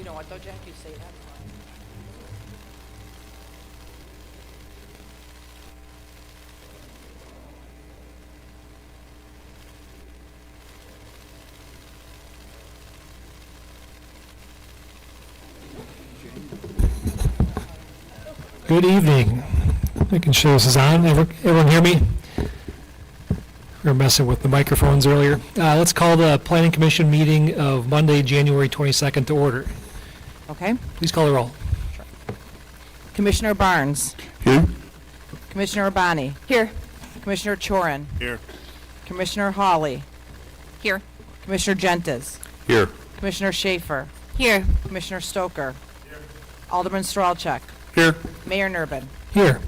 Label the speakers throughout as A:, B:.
A: know what though, Jack? You say that.
B: Good evening. Making sure this is on. Everyone hear me? We were messing with the microphones earlier. Let's call the Planning Commission meeting of Monday, January 22nd to order.
A: Okay.
B: Please call the roll.
A: Commissioner Barnes.
C: Here.
A: Commissioner Urbani. Here. Commissioner Chorin.
C: Here.
A: Commissioner Hawley.
D: Here.
A: Commissioner Gentes.
C: Here.
A: Commissioner Schaefer.
D: Here.
A: Commissioner Stoker. Here. Alderman Stralchuk.
C: Here.
A: Mayor Nurbin.
B: Here.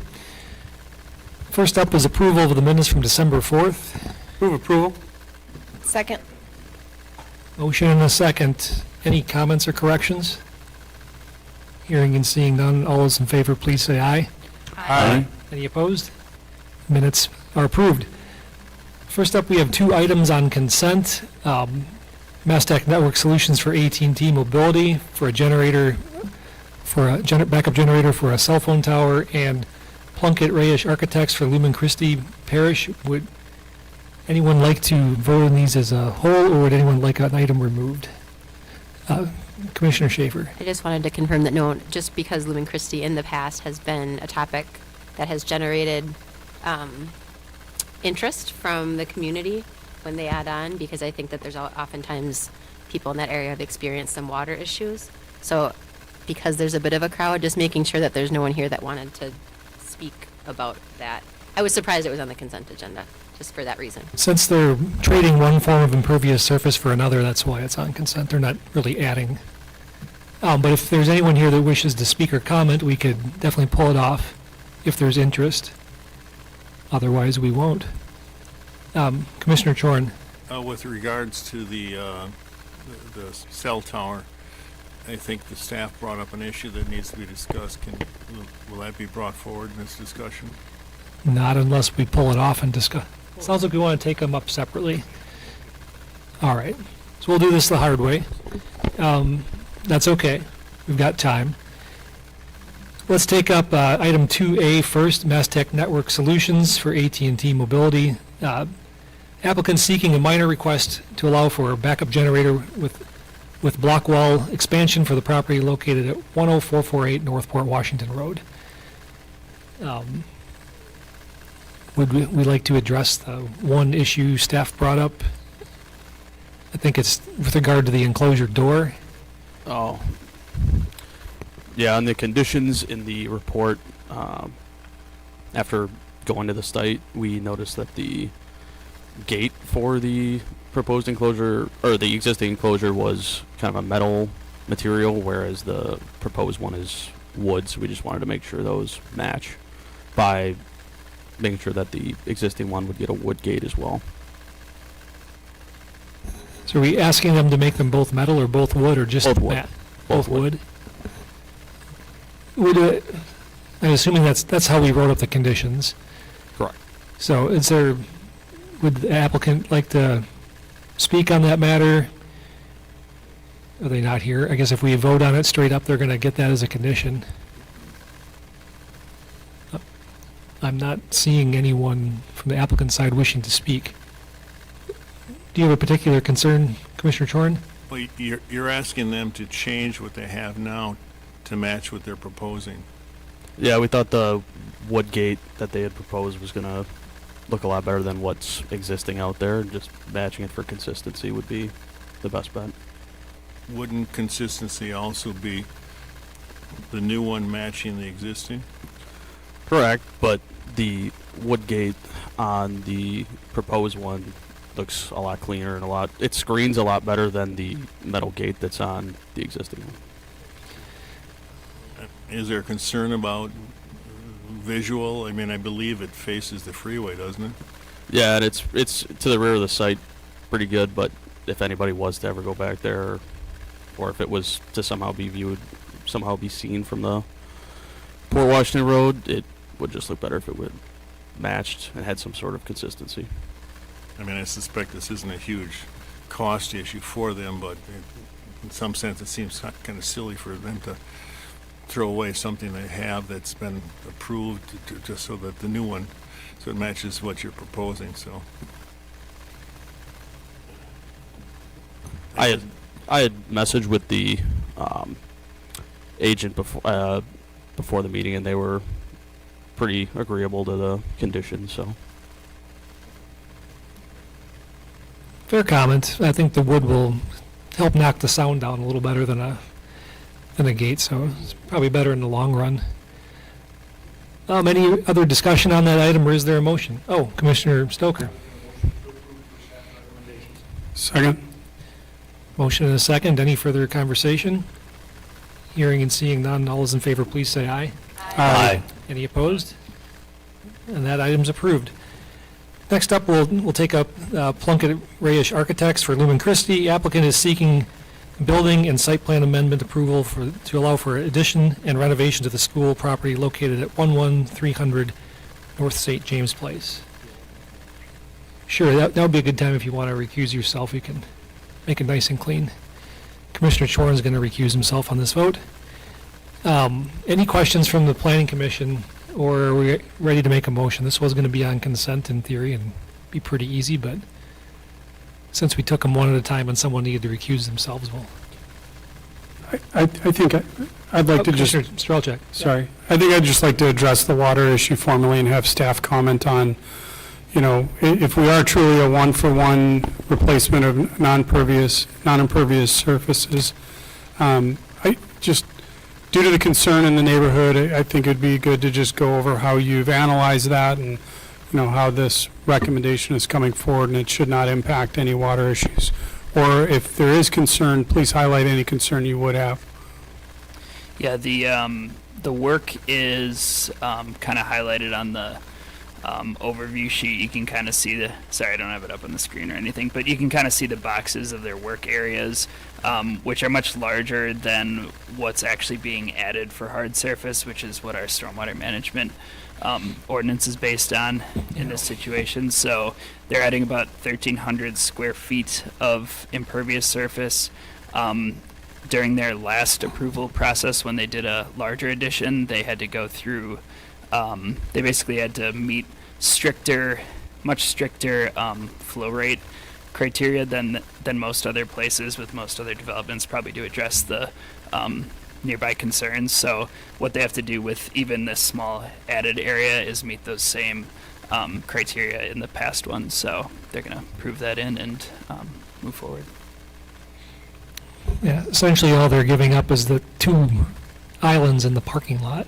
B: First up is approval of the minutes from December 4th.
C: Move approval.
D: Second.
B: Motion and a second. Any comments or corrections? Hearing and seeing none. All those in favor, please say aye.
C: Aye.
B: Any opposed? Minutes are approved. First up, we have two items on consent. Mastech Network Solutions for AT&T Mobility for a generator, for a backup generator for a cell phone tower, and Plunkett Rayish Architects for Lumen Christi Parish. Would anyone like to vote on these as a whole, or would anyone like an item removed? Commissioner Schaefer.
D: I just wanted to confirm that no, just because Lumen Christi in the past has been a topic that has generated interest from the community when they add on, because I think that there's oftentimes people in that area have experienced some water issues. So because there's a bit of a crowd, just making sure that there's no one here that wanted to speak about that. I was surprised it was on the consent agenda, just for that reason.
B: Since they're trading one form of impervious surface for another, that's why it's on consent. They're not really adding. But if there's anyone here that wishes to speak or comment, we could definitely pull it off if there's interest. Otherwise, we won't. Commissioner Chorin.
C: With regards to the cell tower, I think the staff brought up an issue that needs to be discussed. Will that be brought forward in this discussion?
B: Not unless we pull it off and discuss. Sounds like we want to take them up separately. All right. So we'll do this the hard way. That's okay. We've got time. Let's take up item 2A first, Mastech Network Solutions for AT&T Mobility. Applicant seeking a minor request to allow for a backup generator with block wall expansion for the property located at 10448 Northport Washington Road. Would we like to address the one issue staff brought up? I think it's with regard to the enclosure door.
E: Oh. Yeah, on the conditions in the report, after going to the site, we noticed that the gate for the proposed enclosure, or the existing enclosure, was kind of a metal material, whereas the proposed one is wood, so we just wanted to make sure those match by making sure that the existing one would get a wood gate as well.
B: So are we asking them to make them both metal or both wood, or just
E: Both wood.
B: Both wood. I'm assuming that's how we wrote up the conditions.
E: Correct.
B: So would the applicant like to speak on that matter? Are they not here? I guess if we vote on it straight up, they're going to get that as a condition. I'm not seeing anyone from the applicant side wishing to speak. Do you have a particular concern, Commissioner Chorin?
C: Well, you're asking them to change what they have now to match what they're proposing.
E: Yeah, we thought the wood gate that they had proposed was going to look a lot better than what's existing out there. Just matching it for consistency would be the best bet.
C: Wouldn't consistency also be the new one matching the existing?
E: Correct, but the wood gate on the proposed one looks a lot cleaner and it screens a lot better than the metal gate that's on the existing one.
C: Is there concern about visual? I mean, I believe it faces the freeway, doesn't it?
E: Yeah, and it's to the rear of the site pretty good, but if anybody was to ever go back there, or if it was to somehow be seen from the Port Washington Road, it would just look better if it would matched and had some sort of consistency.
C: I mean, I suspect this isn't a huge cost issue for them, but in some sense, it seems kind of silly for them to throw away something they have that's been approved just so that the new one, so it matches what you're proposing, so.
E: I had messaged with the agent before the meeting, and they were pretty agreeable to the conditions. So
B: Fair comment. I think the wood will help knock the sound down a little better than a gate, so it's probably better in the long run. Any other discussion on that item, or is there a motion? Oh, Commissioner Stoker.
F: Second.
B: Motion and a second. Any further conversation? Hearing and seeing none, all those in favor, please say aye.
F: Aye.
B: Any opposed? And that item's approved. Next up, we'll take up Plunkett Rayish Architects for Lumen Christi. Applicant is seeking building and site plan amendment approval to allow for addition and renovation to the school property located at 11300 North St. James Place. Sure, that would be a good time if you want to recuse yourself. You can make it nice and clean. Commissioner Chorin is going to recuse himself on this vote. Any questions from the Planning Commission, or are we ready to make a motion? This was going to be on consent in theory and be pretty easy, but since we took them one at a time and someone needed to recuse themselves, well.
F: I think I'd like to just,
B: Commissioner Strelchak.
F: sorry, I think I'd just like to address the water issue formally and have staff comment on, you know, if we are truly a one-for-one replacement of non-impervious surfaces, due to the concern in the neighborhood, I think it'd be good to just go over how you've analyzed that and, you know, how this recommendation is coming forward, and it should not impact any water issues. Or if there is concern, please highlight any concern you would have.
G: Yeah, the work is kind of highlighted on the overview sheet. You can kind of see the, sorry, I don't have it up on the screen or anything, but you can kind of see the boxes of their work areas, which are much larger than what's actually being added for hard surface, which is what our stormwater management ordinance is based on in this situation. So they're adding about 1,300 square feet of impervious surface. During their last approval process, when they did a larger addition, they had to go through, they basically had to meet much stricter flow rate criteria than most other places with most other developments, probably to address the nearby concerns. So what they have to do with even this small added area is meet those same criteria in the past ones. So they're going to prove that in and move forward.
B: Yeah, essentially all they're giving up is the 2 islands in the parking lot.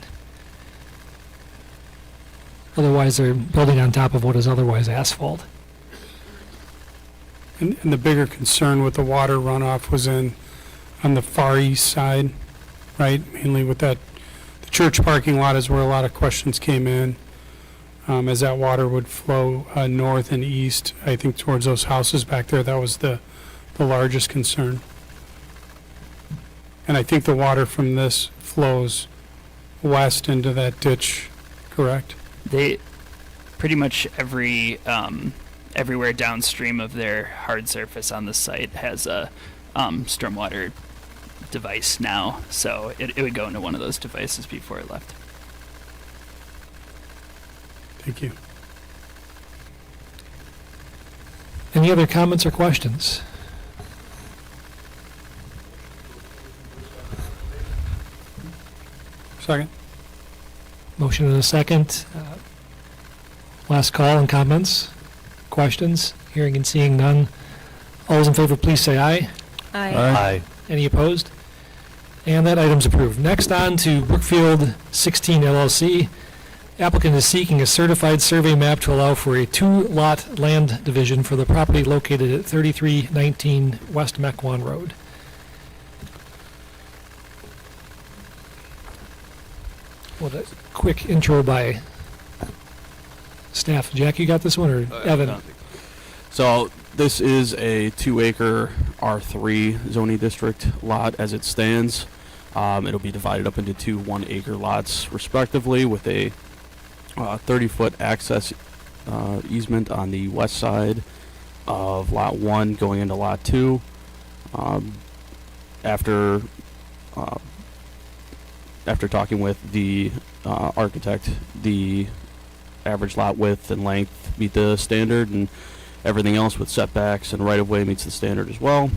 B: Otherwise, they're building on top of what is otherwise asphalt.
F: And the bigger concern with the water runoff was on the far east side, right? Mainly with that, the church parking lot is where a lot of questions came in. As that water would flow north and east, I think towards those houses back there, that was the largest concern. And I think the water from this flows west into that ditch, correct?
G: They pretty much everywhere downstream of their hard surface on the site has a stormwater device now, so it would go into one of those devices before it left.
F: Thank you.
B: Any other comments or questions?
F: Second.
B: Motion and a second. Last call and comments, questions, hearing and seeing none. All those in favor, please say aye.
D: Aye.
B: Any opposed? And that item's approved. Next on to Brookfield 16 LLC. Applicant is seeking a certified survey map to allow for a 2-lot land division for the property located at 3319 West Mequon Road. What a quick intro by staff. Jack, you got this one, or Evan?
E: So this is a 2-acre R3 zoning district lot as it stands. It'll be divided up into 2 1-acre lots respectively, with a 30-foot access easement on the west side of lot 1 going into lot 2. after talking with the architect, the average lot width and length meet the standard, and everything else with setbacks and right-of-way meets the standard as well.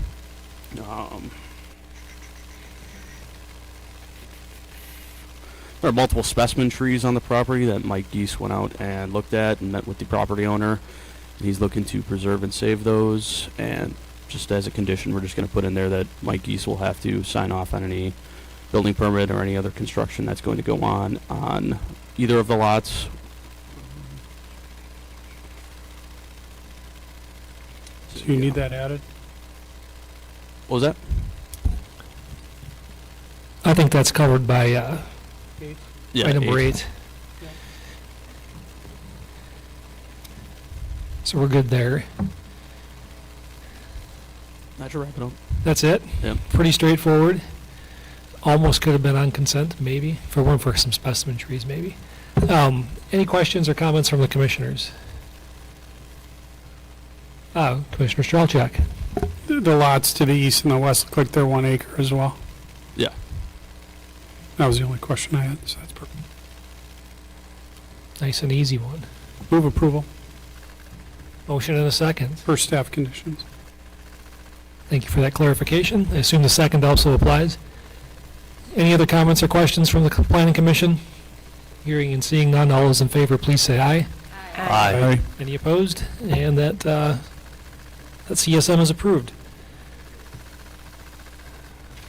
E: There are multiple specimen trees on the property that Mike Geese went out and looked at and met with the property owner. He's looking to preserve and save those, and just as a condition, we're just going to put in there that Mike Geese will have to sign off on any building permit or any other construction that's going to go on either of the lots.
F: So you need that added?
E: What was that?
B: I think that's covered by
E: Yeah,
B: item number 8. So we're good there.
E: That should wrap it up.
B: That's it?
E: Yep.
B: Pretty straightforward. Almost could have been on consent, maybe, if it weren't for some specimen trees, maybe. Any questions or comments from the commissioners? Commissioner Strelchak.
F: The lots to the east and the west look like they're 1 acre as well.
E: Yeah.
F: That was the only question I had, so that's perfect.
B: Nice and easy one.
F: Move approval
B: Motion and a second.
F: for staff conditions.
B: Thank you for that clarification. I assume the second also applies. Any other comments or questions from the planning commission? Hearing and seeing none, all those in favor, please say aye.
E: Aye.
B: Any opposed? And that CSM is approved.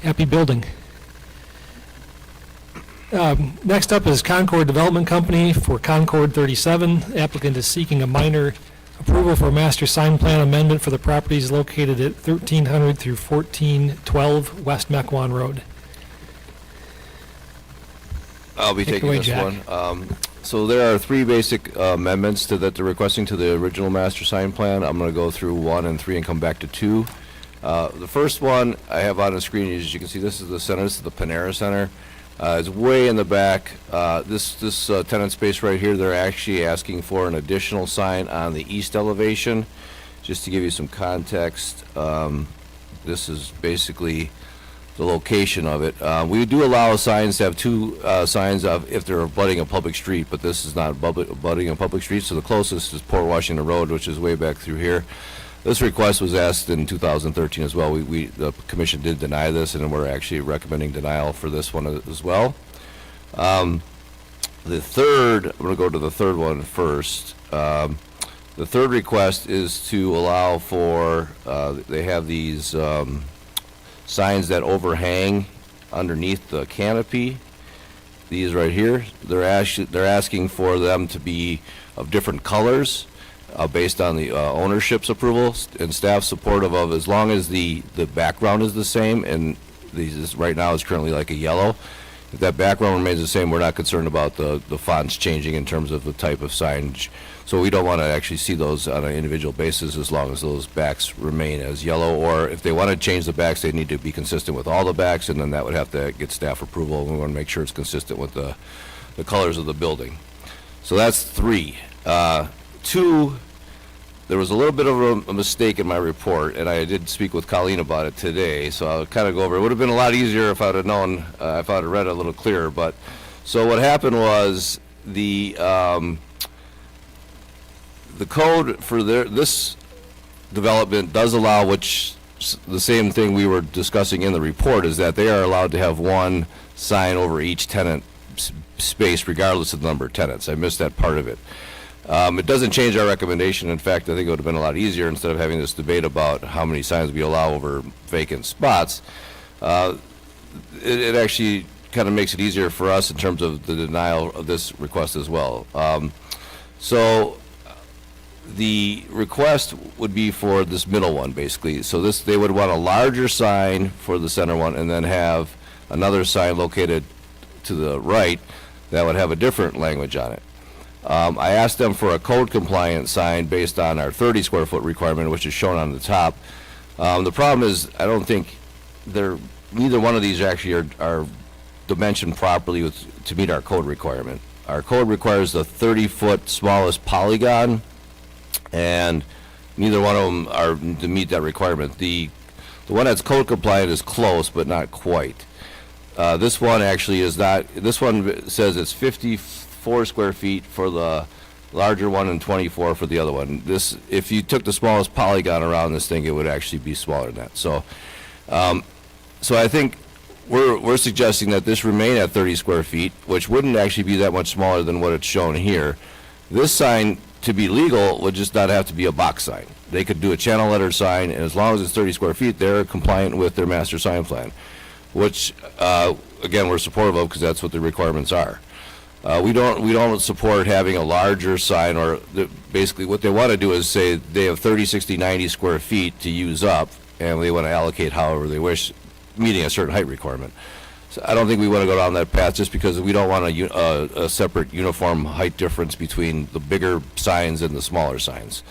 B: Happy building. Next up is Concord Development Company for Concord 37. Applicant is seeking a minor approval for a master sign plan amendment for the properties located at 1300 through 1412 West Mequon Road.
H: I'll be
B: Take it
H: taking
B: away,
H: this
B: Jack.
H: one. So there are 3 basic amendments that they're requesting to the original master sign plan. I'm going to go through 1 and 3 and come back to 2. The first one I have on the screen, as you can see, this is the center. This is the Panera Center. It's way in the back. This tenant space right here, they're actually asking for an additional sign on the east elevation. Just to give you some context, this is basically the location of it. We do allow signs to have 2 signs of if they're abutting a public street, but this is not abutting a public street, so the closest is Port Washington Road, which is way back through here. This request was asked in 2013 as well. The commission did deny this, and we're actually recommending denial for this one as well. The third, I'm going to go to the third one first. The third request is to allow for, they have these signs that overhang underneath the canopy. These right here, they're asking for them to be of different colors based on the ownership's approval and staff supportive of, as long as the background is the same, and these right now is currently like a yellow. If that background remains the same, we're not concerned about the fonts changing in terms of the type of signage. So we don't want to actually see those on an individual basis as long as those backs remain as yellow, or if they want to change the backs, they need to be consistent with all the backs, and then that would have to get staff approval. We want to make sure it's consistent with the colors of the building. So that's 3. 2, there was a little bit of a mistake in my report, and I did speak with Colleen about it today, so I'll kind of go over it. It would have been a lot easier if I'd have known, if I'd have read it a little clearer. But so what happened was the code for this development does allow, which the same thing we were discussing in the report, is that they are allowed to have 1 sign over each tenant space regardless of the number of tenants. I missed that part of it. It doesn't change our recommendation. In fact, I think it would have been a lot easier instead of having this debate about how many signs we allow over vacant spots. It actually kind of makes it easier for us in terms of the denial of this request as well. So the request would be for this middle one, basically. So they would want a larger sign for the center one, and then have another sign located to the right that would have a different language on it. I asked them for a code compliant sign based on our 30 square foot requirement, which is shown on the top. The problem is, I don't think neither one of these actually are dimensioned properly to meet our code requirement. Our code requires the 30-foot smallest polygon, and neither one of them are to meet that requirement. The The one that's code compliant is close, but not quite. This one actually is not, this one says it's 54 square feet for the larger one and 24 for the other one. This, if you took the smallest polygon around this thing, it would actually be smaller than that. So, so I think we're suggesting that this remain at 30 square feet, which wouldn't actually be that much smaller than what it's shown here. This sign, to be legal, would just not have to be a box sign. They could do a channel letter sign, and as long as it's 30 square feet, they're compliant with their master sign plan, which, again, we're supportive of because that's what the requirements are. We don't support having a larger sign, or basically what they want to do is say they have 30, 60, 90 square feet to use up, and they want to allocate however they wish, meeting a certain height requirement. So I don't think we want to go down that path just because we don't want a separate uniform height difference between the bigger signs and the smaller signs.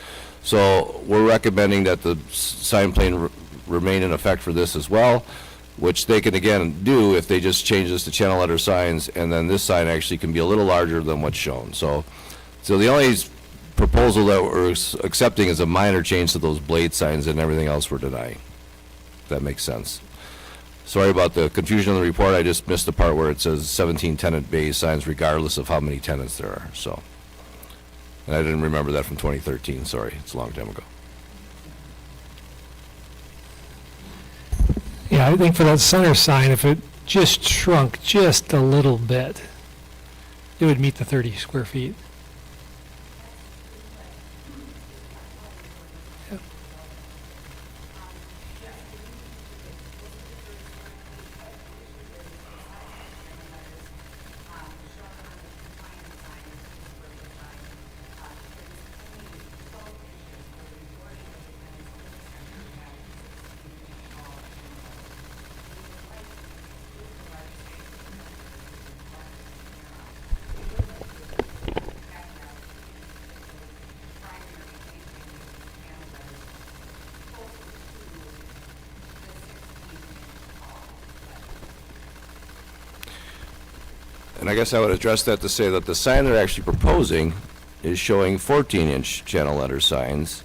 H: So we're recommending that the sign plan remain in effect for this as well, which they can again do if they just change this to channel letter signs, and then this sign actually can be a little larger than what's shown. So the only proposal that we're accepting is a minor change to those blade signs, and everything else we're denying. If that makes sense. Sorry about the confusion in the report. I just missed the part where it says 17 tenant bay signs regardless of how many tenants there are. So, and I didn't remember that from 2013. Sorry, it's a long time ago.
B: Yeah, I think for that center sign, if it just shrunk just a little bit, it would meet the 30 square feet.
H: And I guess I would address that to say that the sign they're actually proposing is showing 14-inch channel letter signs,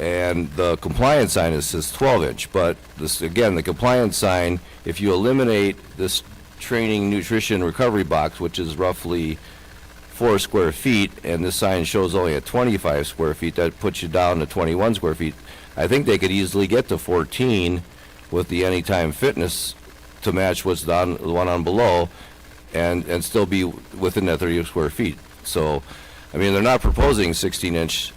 H: and the compliant sign says 12-inch. But this, again, the compliant sign, if you eliminate this training, nutrition, recovery box, which is roughly 4 square feet, and this sign shows only at 25 square feet, that puts you down to 21 square feet. I think they could easily get to 14 with the Anytime Fitness to match what's on the one on below, and still be within that 30 square feet. So, I mean, they're not proposing 16-inch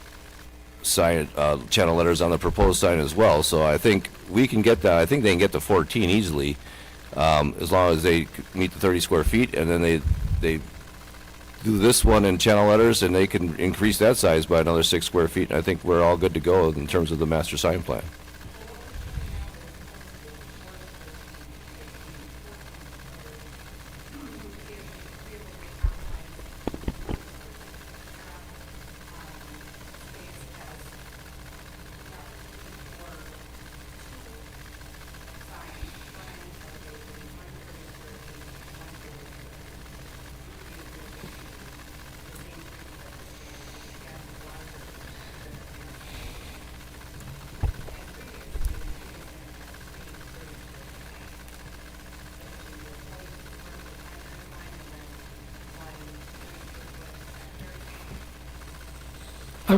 H: sign channel letters on the proposed sign as well. So I think we can get that. I think they can get to 14 easily, as long as they meet the 30 square feet, and then they do this one in channel letters, and they can increase that size by another 6 square feet. And I think we're all good to go in terms of the master sign plan.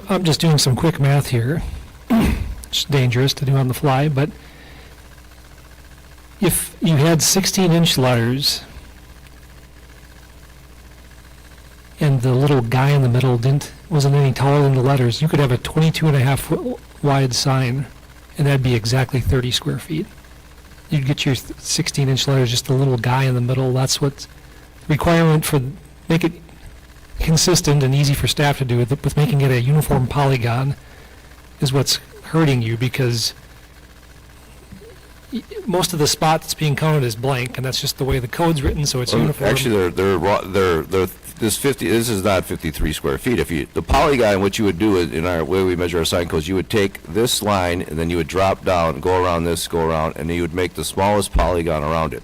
B: I'm just doing some quick math here. It's dangerous to do on the fly, but if you had 16-inch letters and the little guy in the middle wasn't any taller than the letters, you could have a 22.5-foot wide sign, and that'd be exactly 30 square feet. You'd get your 16-inch letters, just the little guy in the middle. That's what's requirement for make it consistent and easy for staff to do with making it a uniform polygon is what's hurting you, because most of the spot that's being counted is blank, and that's just the way the code's written, so it's uniform.
H: Actually, they're this is not 53 square feet. If the polygon, what you would do is, in our way we measure our sign codes, you would take this line and then you would drop down, go around this, go around, and then you would make the smallest polygon around it.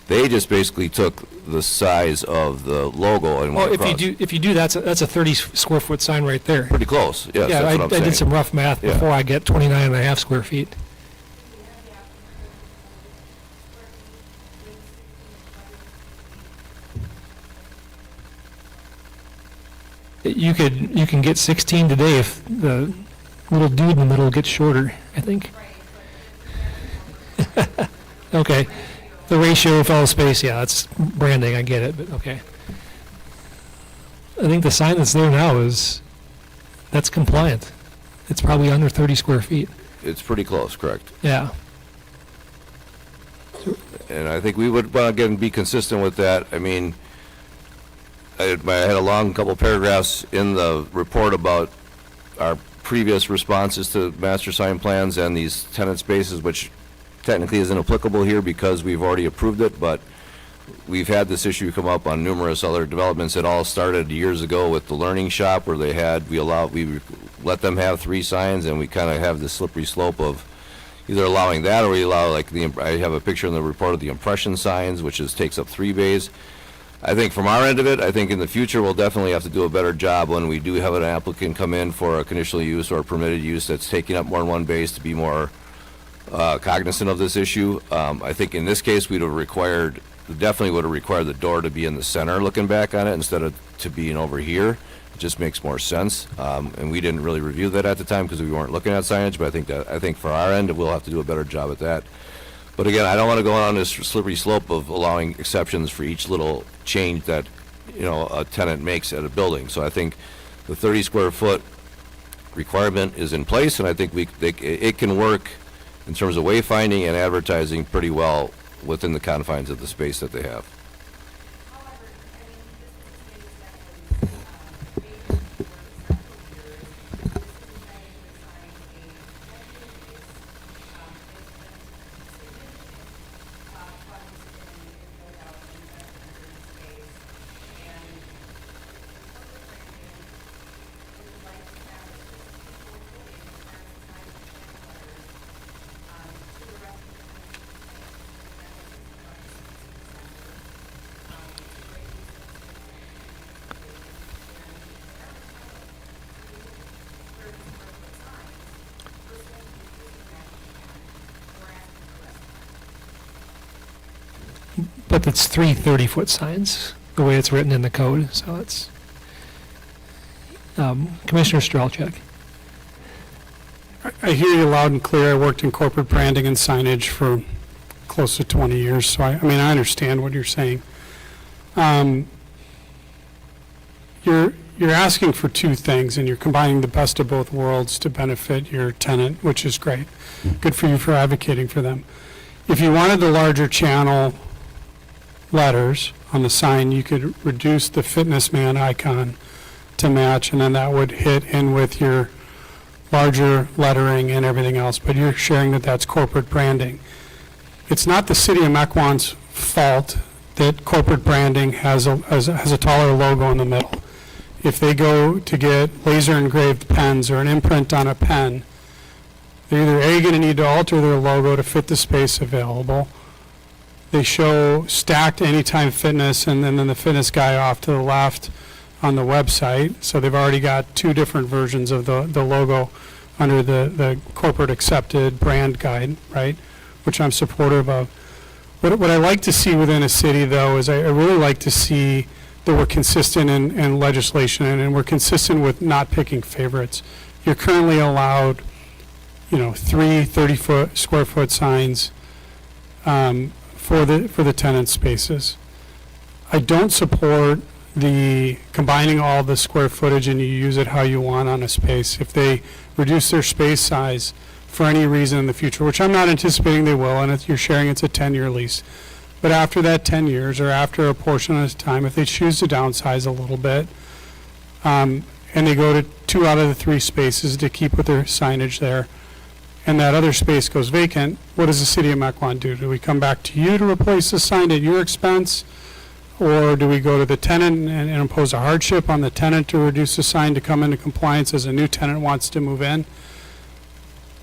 H: They just basically took the size of the logo and went across.
B: If you do that's a 30 square foot sign right there.
H: Pretty close, yes,
B: Yeah,
H: that's what I'm saying.
B: I did some rough math
H: Yeah.
B: before I get 29.5 square feet. You can get 16 today if the little dude in the middle gets shorter, I think. Okay. The ratio of all space, yeah, that's branding, I get it, but okay. I think the sign that's there now that's compliant. It's probably under 30 square feet.
H: It's pretty close, correct?
B: Yeah.
H: And I think we would, well, again, be consistent with that. I mean, I had a long couple paragraphs in the report about our previous responses to master sign plans and these tenant spaces, which technically isn't applicable here because we've already approved it, but we've had this issue come up on numerous other developments. It all started years ago with the learning shop where we let them have 3 signs, and we kind of have this slippery slope of either allowing that or we allow, like, I have a picture in the report of the impression signs, which takes up 3 bays. I think from our end of it, I think in the future, we'll definitely have to do a better job when we do have an applicant come in for a conditional use or a permitted use that's taking up more than 1 base to be more cognizant of this issue. I think in this case, definitely would have required the door to be in the center looking back on it instead of to being over here. It just makes more sense. And we didn't really review that at the time because we weren't looking at signage, but I think for our end, we'll have to do a better job at that. But again, I don't want to go on this slippery slope of allowing exceptions for each little change that, a tenant makes at a building. So I think the 30 square foot requirement is in place, and I think it can work in terms of wayfinding and advertising pretty well within the confines of the space that they have.
B: But it's 3 30-foot signs, the way it's written in the code, so it's... Commissioner Strelchak.
F: I hear you loud and clear. I worked in corporate branding and signage for close to 20 years, so I understand what you're saying. You're asking for 2 things, and you're combining the best of both worlds to benefit your tenant, which is great. Good for you for advocating for them. If you wanted the larger channel letters on the sign, you could reduce the fitness man icon to match, and then that would hit in with your larger lettering and everything else, but you're sharing that that's corporate branding. It's not the city of Mequon's fault that corporate branding has a taller logo in the middle. If they go to get laser engraved pens or an imprint on a pen, they're either A, going to need to alter their logo to fit the space available. They show stacked Anytime Fitness and then the fitness guy off to the left on the website. So they've already got 2 different versions of the logo under the corporate accepted brand guide, right? Which I'm supportive of. What I like to see within a city, though, is I really like to see that we're consistent in legislation and we're consistent with not picking favorites. You're currently allowed, 3 30 square foot signs for the tenant spaces. I don't support the combining all the square footage and you use it how you want on a space. If they reduce their space size for any reason in the future, which I'm not anticipating they will, and if you're sharing it's a 10-year lease. But after that 10 years or after a portion of time, if they choose to downsize a little bit, and they go to 2 out of the 3 spaces to keep with their signage there, and that other space goes vacant, what does the city of Mequon do? Do we come back to you to replace the sign at your expense? Or do we go to the tenant and impose a hardship on the tenant to reduce the sign to come into compliance as a new tenant wants to move in?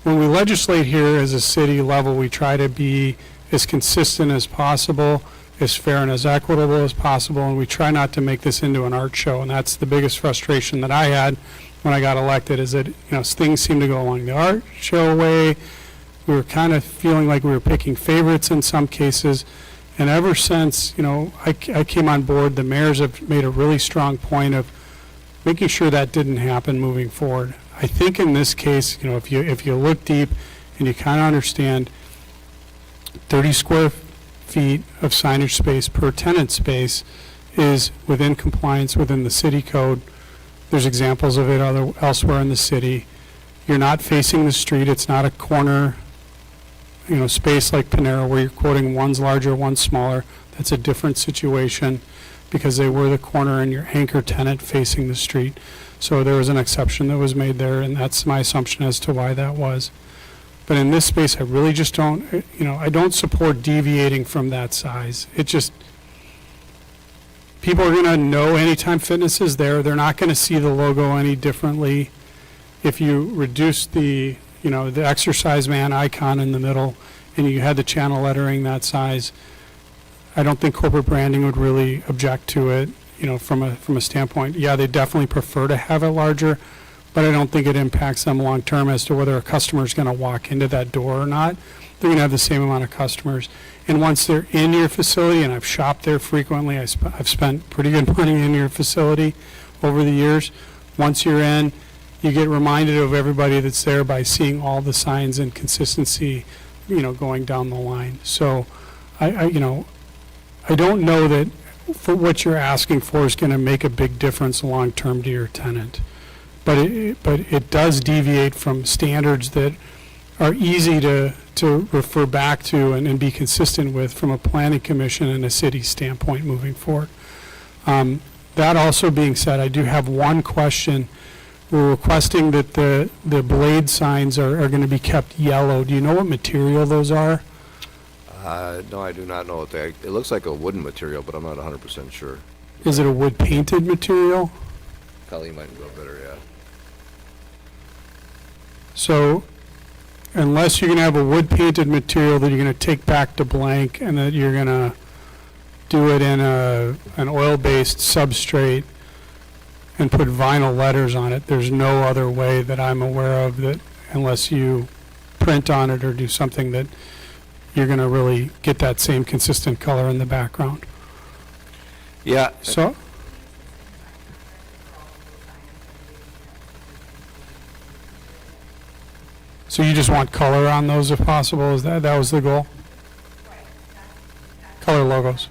F: When we legislate here as a city level, we try to be as consistent as possible, as fair and as equitable as possible, and we try not to make this into an art show. And that's the biggest frustration that I had when I got elected, is that things seem to go along the art show way. We were kind of feeling like we were picking favorites in some cases. And ever since, I came on board, the mayors have made a really strong point of making sure that didn't happen moving forward. I think in this case, you know, if you look deep and you kind of understand 30 square feet of signage space per tenant space is within compliance within the city code. There's examples of it elsewhere in the city. You're not facing the street. It's not a corner, you know, space like Panera where you're quoting one's larger, one's smaller. That's a different situation because they were the corner and your anchor tenant facing the street. So there was an exception that was made there, and that's my assumption as to why that was. But in this space, I really just don't, you know, I don't support deviating from that size. It just, people are going to know Anytime Fitness is there. They're not going to see the logo any differently. If you reduce the, you know, the exercise man icon in the middle and you had the channel lettering that size, I don't think corporate branding would really object to it, you know, from a standpoint. Yeah, they definitely prefer to have it larger, but I don't think it impacts them long term as to whether a customer is going to walk into that door or not. They're going to have the same amount of customers. And once they're in your facility, and I've shopped there frequently, I've spent pretty good money in your facility over the years. Once you're in, you get reminded of everybody that's there by seeing all the signs and consistency, you know, going down the line. So you know, I don't know that for what you're asking for is going to make a big difference long term to your tenant. But it does deviate from standards that are easy to refer back to and be consistent with from a planning commission and a city standpoint moving forward. That also being said, I do have one question. We're requesting that the blade signs are going to be kept yellow. Do you know what material those are?
H: No, I do not know what they, it looks like a wooden material, but I'm not 100% sure.
F: Is it a wood painted material?
H: Colleen might know better, yeah.
F: So unless you're going to have a wood painted material that you're going to take back to blank and that you're going to do it in an oil-based substrate and put vinyl letters on it, there's no other way that I'm aware of that, unless you print on it or do something, that you're going to really get that same consistent color in the background.
H: Yeah,
F: So you just want color on those if possible? Is that was the goal? Color logos.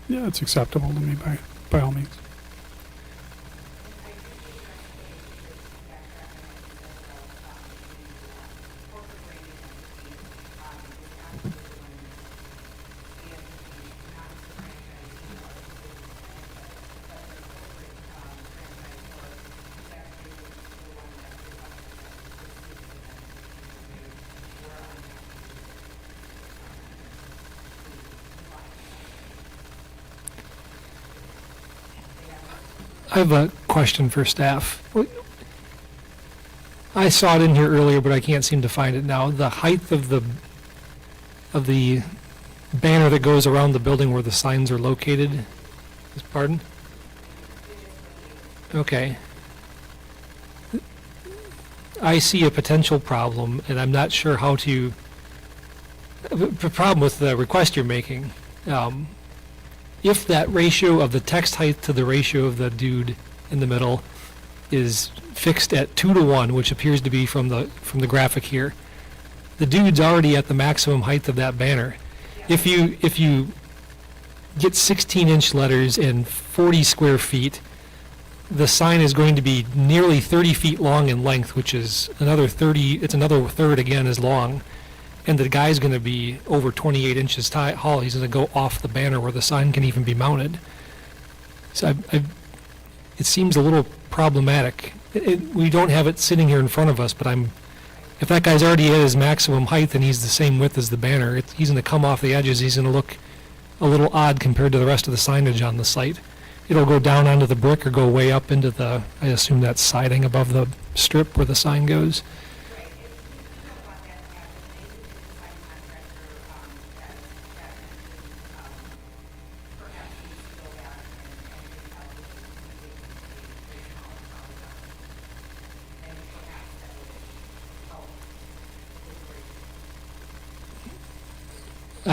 F: Yeah, it's acceptable to me by all means.
B: I have a question for staff. I saw it in here earlier, but I can't seem to find it now. The height of the banner that goes around the building where the signs are located. Pardon? Okay. I see a potential problem, and I'm not sure how to. The problem with the request you're making. If that ratio of the text height to the ratio of the dude in the middle is fixed at 2-to-1, which appears to be from the graphic here, the dude's already at the maximum height of that banner. If you get 16-inch letters and 40 square feet, the sign is going to be nearly 30 feet long in length, which is another 30. It's another third again as long. And the guy's going to be over 28 inches tall. He's going to go off the banner where the sign can even be mounted. So it seems a little problematic. We don't have it sitting here in front of us, but if that guy's already at his maximum height and he's the same width as the banner, he's going to come off the edges. He's going to look a little odd compared to the rest of the signage on the site. It'll go down onto the brick or go way up into I assume that's siding above the strip where the sign goes.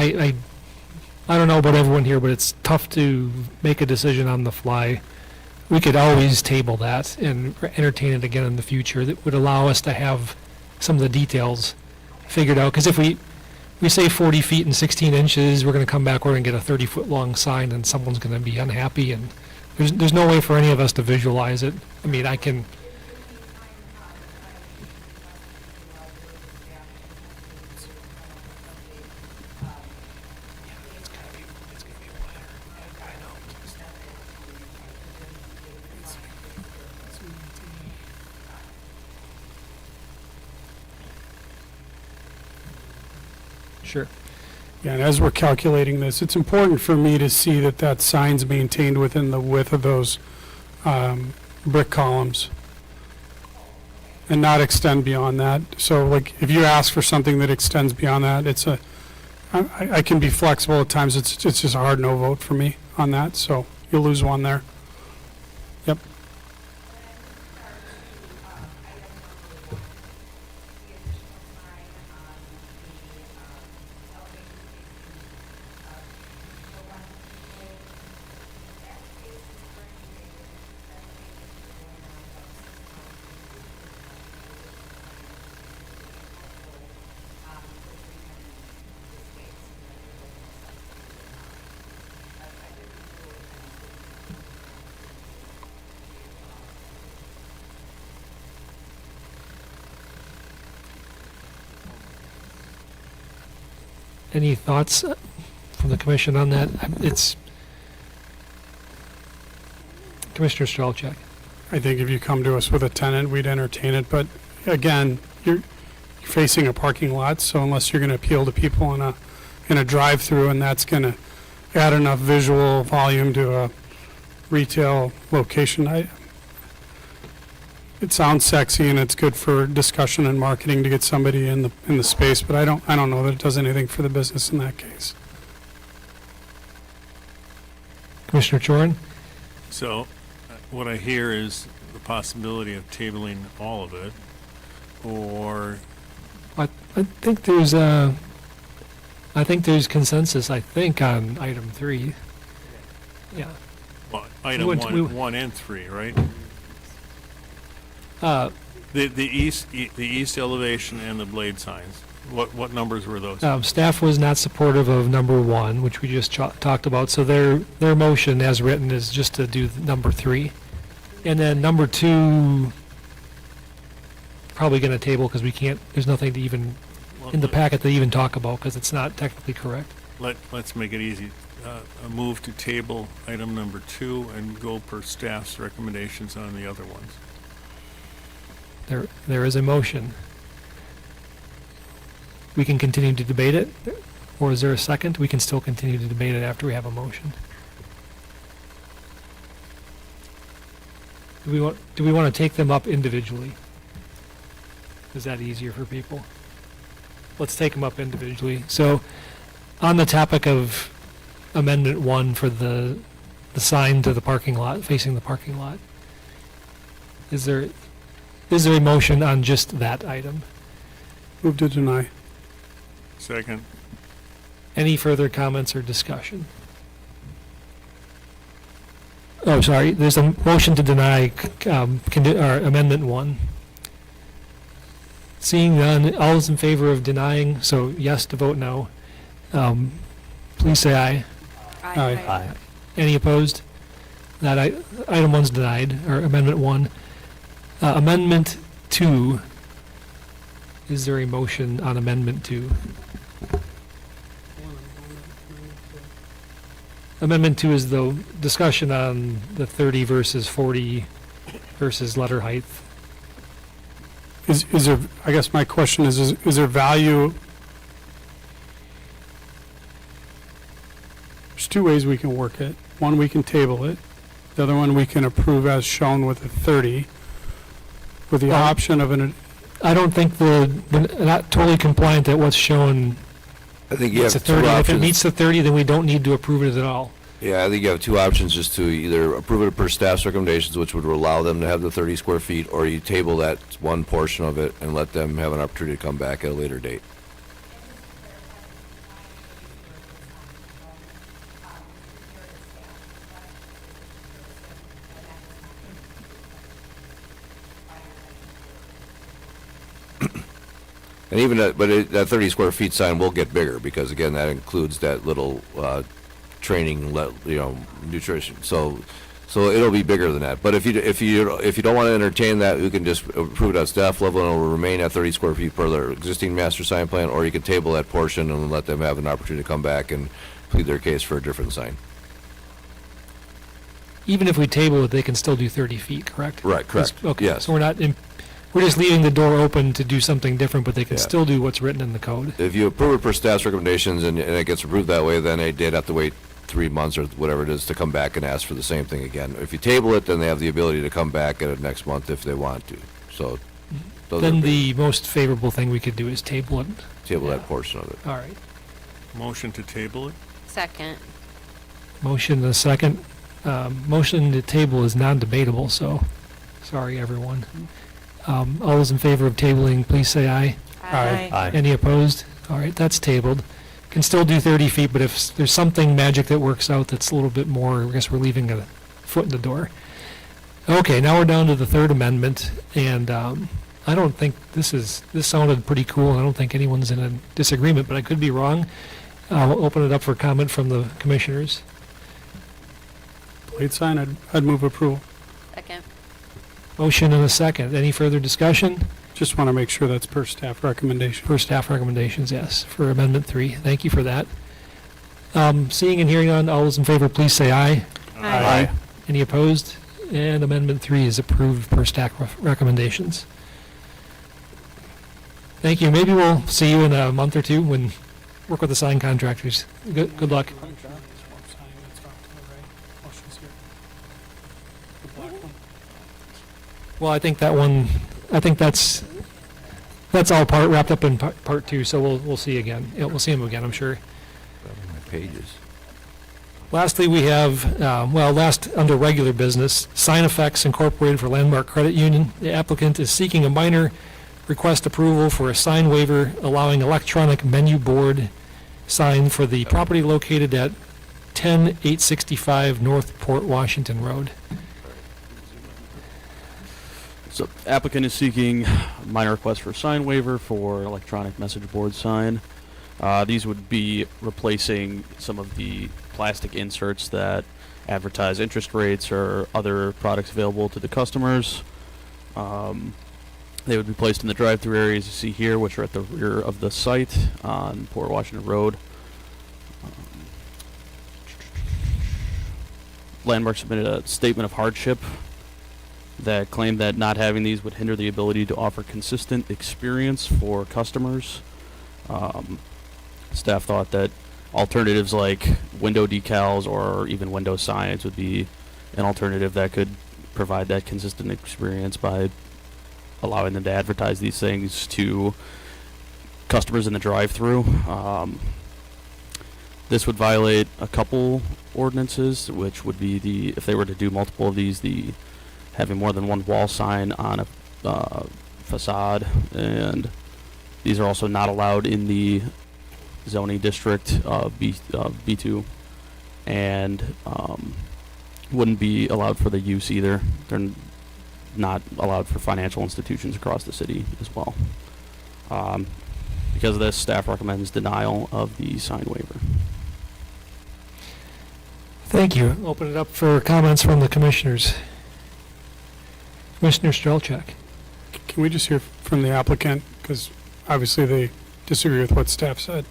B: I don't know about everyone here, but it's tough to make a decision on the fly. We could always table that and entertain it again in the future. That would allow us to have some of the details figured out. Because if we say 40 feet and 16 inches, we're going to come back, we're going to get a 30-foot long sign, and someone's going to be unhappy. And there's no way for any of us to visualize it. I mean, I can. Sure.
F: Yeah, and as we're calculating this, it's important for me to see that that sign's maintained within the width of those brick columns and not extend beyond that. So like, if you ask for something that extends beyond that, I can be flexible at times. It's just a hard no vote for me on that, so you'll lose one there. Yep.
B: Any thoughts from the commission on that? It's Commissioner Strelchak.
F: I think if you come to us with a tenant, we'd entertain it, but again, you're facing a parking lot, so unless you're gonna appeal to people in a drive-through, and that's gonna add enough visual volume to a retail location, it sounds sexy and it's good for discussion and marketing to get somebody in the space, but I don't know that it does anything for the business in that case.
B: Commissioner Chorin?
C: So, what I hear is the possibility of tabling all of it, or,
B: I think there's consensus, I think, on item 3. Yeah.
C: well, item
B: went- we-
C: 1 and 3, right?
B: Uh,
C: The east elevation and the blade signs. What numbers were those?
B: Staff was not supportive of number 1, which we just talked about, so their motion as written is just to do number 3. And then number 2, probably going to table because we can't, there's nothing to even, in the packet to even talk about because it's not technically correct.
C: Let's make it easy. A move to table item number 2 and go per staff's recommendations on the other ones.
B: There is a motion. We can continue to debate it, or is there a second? We can still continue to debate it after we have a motion. Do we want to take them up individually? Is that easier for people? Let's take them up individually. So, on the topic of Amendment 1 for the sign to the parking lot, facing the parking lot, is there a motion on just that item?
F: Move to deny.
C: Second.
B: Any further comments or discussion? Oh, sorry, there's a motion to deny or Amendment 1. Seeing none, all those in favor of denying, so yes to vote no, please say aye.
F: Aye.
B: Any opposed? That item 1's denied, or Amendment 1. Amendment 2, is there a motion on Amendment 2? Amendment 2 is the discussion on the 30 versus 40 versus letter height.
F: Is there, I guess my question is there value? There's 2 ways we can work it. One, we can table it. The other one, we can approve as shown with a 30, with the
B: Well,
F: option of an,
B: I don't think we're not totally compliant at what's shown.
H: I think you
B: It's
H: have
B: a
H: 2
B: 30. If it
H: options.
B: meets the 30, then we don't need to approve it at all.
H: Yeah, I think you have 2 options, just to either approve it per staff's recommendations, which would allow them to have the 30 square feet, or you table that one portion of it and let them have an opportunity to come back at a later date. And even that 30 square feet sign will get bigger, because again, that includes that little, training, nutrition. So it'll be bigger than that. But if you don't want to entertain that, you can just approve it at staff level, and it will remain at 30 square feet per their existing master sign plan, or you can table that portion and let them have an opportunity to come back and plead their case for a different sign.
B: Even if we table it, they can still do 30 feet, correct?
H: Right, correct.
B: Okay,
H: Yes.
B: so we're just leaving the door open to do something different, but they can
H: Yeah.
B: still do what's written in the code.
H: If you approve it per staff's recommendations and it gets approved that way, then they'd have to wait 3 months or whatever it is to come back and ask for the same thing again. If you table it, then they have the ability to come back at it next month if they want to. So those
B: Then
H: are
B: the most favorable thing we could do is table it.
H: table that portion of it.
B: All right.
C: Motion to table it?
D: Second.
B: Motion and a second. Motion to table is non-debatable, so sorry, everyone. All those in favor of tabling, please say aye.
F: Aye.
B: Any opposed? All right, that's tabled. Can still do 30 feet, but if there's something magic that works out that's a little bit more, I guess we're leaving a foot in the door. Okay, now we're down to the third amendment, and I don't think this sounded pretty cool, and I don't think anyone's in a disagreement, but I could be wrong. I'll open it up for comment from the commissioners.
F: Blade sign, I'd move approval.
D: Second.
B: Motion and a second. Any further discussion?
F: Just want to make sure that's per staff recommendation.
B: For staff recommendations, yes, for Amendment 3. Thank you for that. Seeing and hearing none, all those in favor, please say aye.
F: Aye.
B: Any opposed? And Amendment 3 is approved per staff recommendations. Thank you. Maybe we'll see you in a month or two when work with the sign contractors. Good luck. Well, I think that's all wrapped up in part 2, so we'll see again. Yeah, we'll see him again, I'm sure.
H: My pages.
B: Lastly, we have, last under regular business, Sign Effects Incorporated for Landmark Credit Union. The applicant is seeking a minor request approval for a sign waiver allowing electronic menu board sign for the property located at 10865 North Port Washington Road.
E: So applicant is seeking minor request for sign waiver for electronic message board sign. These would be replacing some of the plastic inserts that advertise interest rates or other products available to the customers. They would be placed in the drive-through areas you see here, which are at the rear of the site on Port Washington Road. Landmark submitted a statement of hardship that claimed that not having these would hinder the ability to offer consistent experience for customers. Staff thought that alternatives like window decals or even window signs would be an alternative that could provide that consistent experience by allowing them to advertise these things to customers in the drive-through. This would violate a couple ordinances, which would be if they were to do multiple of these, having more than one wall sign on a facade, and these are also not allowed in the zoning district B2, and wouldn't be allowed for the use either. They're not allowed for financial institutions across the city as well. Because of this, staff recommends denial of the sign waiver.
B: Thank you. Open it up for comments from the commissioners. Commissioner Strelchak.
F: Can we just hear from the applicant? Because obviously they disagree with what staff said.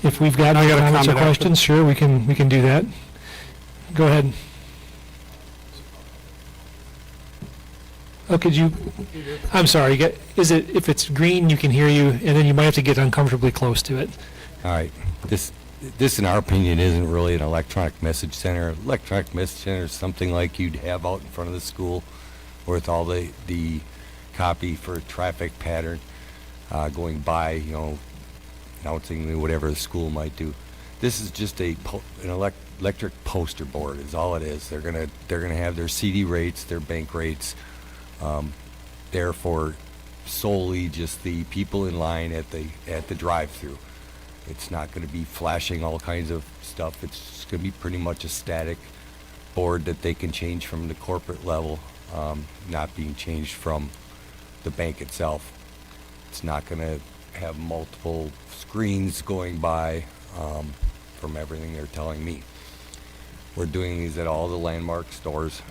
B: If we've got
F: I
B: any
F: got a
B: comments or
F: comment after.
B: questions, sure, we can do that. Go ahead. Oh, I'm sorry, if it's green, you can hear you, and then you might have to get uncomfortably close to it.
I: All right. This, in our opinion, isn't really an electronic message center. Electronic message center is something like you'd have out in front of the school with all the copy for traffic pattern going by, announcing whatever the school might do. This is just an electric poster board is all it is. They're gonna have their CD rates, their bank rates, there for solely just the people in line at the drive-through. It's not going to be flashing all kinds of stuff. It's going to be pretty much a static board that they can change from the corporate level, not being changed from the bank itself. It's not going to have multiple screens going by, from everything they're telling me. We're doing these at all the landmark stores.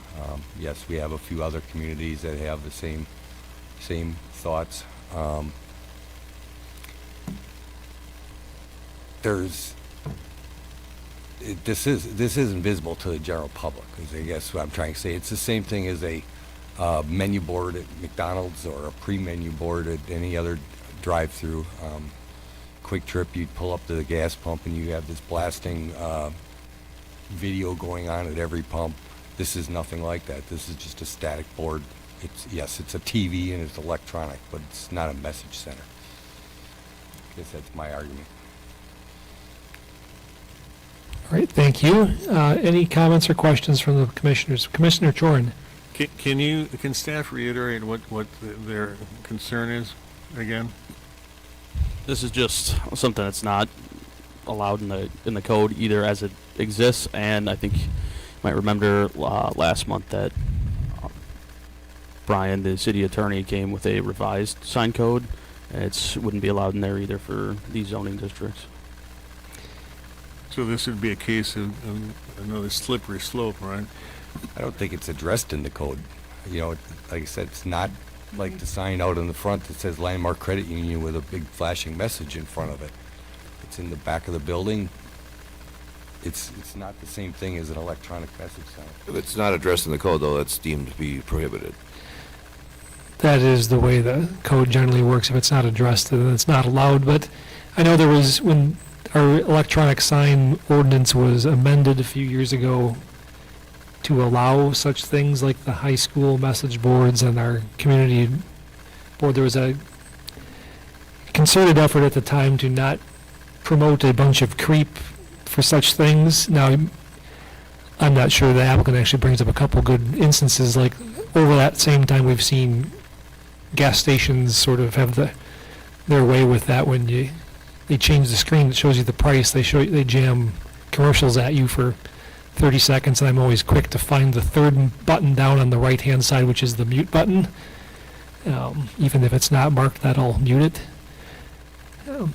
I: Yes, we have a few other communities that have the same thoughts. This isn't visible to the general public, is I guess what I'm trying to say. It's the same thing as a menu board at McDonald's or a pre-menu board at any other drive-through. Quick Trip, you'd pull up to the gas pump and you have this blasting video going on at every pump. This is nothing like that. This is just a static board. Yes, it's a TV and it's electronic, but it's not a message center. I guess that's my argument.
B: All right, thank you. Any comments or questions from the commissioners? Commissioner Chorin?
C: Can staff reiterate what their concern is again?
E: This is just something that's not allowed in the code either as it exists, and I think you might remember last month that Brian, the city attorney, came with a revised sign code, and it wouldn't be allowed in there either for these zoning districts.
C: So this would be a case of another slippery slope, right?
I: I don't think it's addressed in the code. You know, like I said, it's not like the sign out in the front that says Landmark Credit Union with a big flashing message in front of it. It's in the back of the building. It's not the same thing as an electronic message sign.
H: If it's not addressed in the code, though, that's deemed to be prohibited.
B: That is the way the code generally works. If it's not addressed, then it's not allowed. But I know there was, when our electronic sign ordinance was amended a few years ago to allow such things like the high school message boards and our community board, there was a concerted effort at the time to not promote a bunch of creep for such things. Now, I'm not sure the applicant actually brings up a couple good instances. Like over that same time, we've seen gas stations sort of have their way with that. When they change the screen that shows you the price, they jam commercials at you for 30 seconds, and I'm always quick to find the third button down on the right-hand side, which is the mute button. Even if it's not marked, that'll mute it.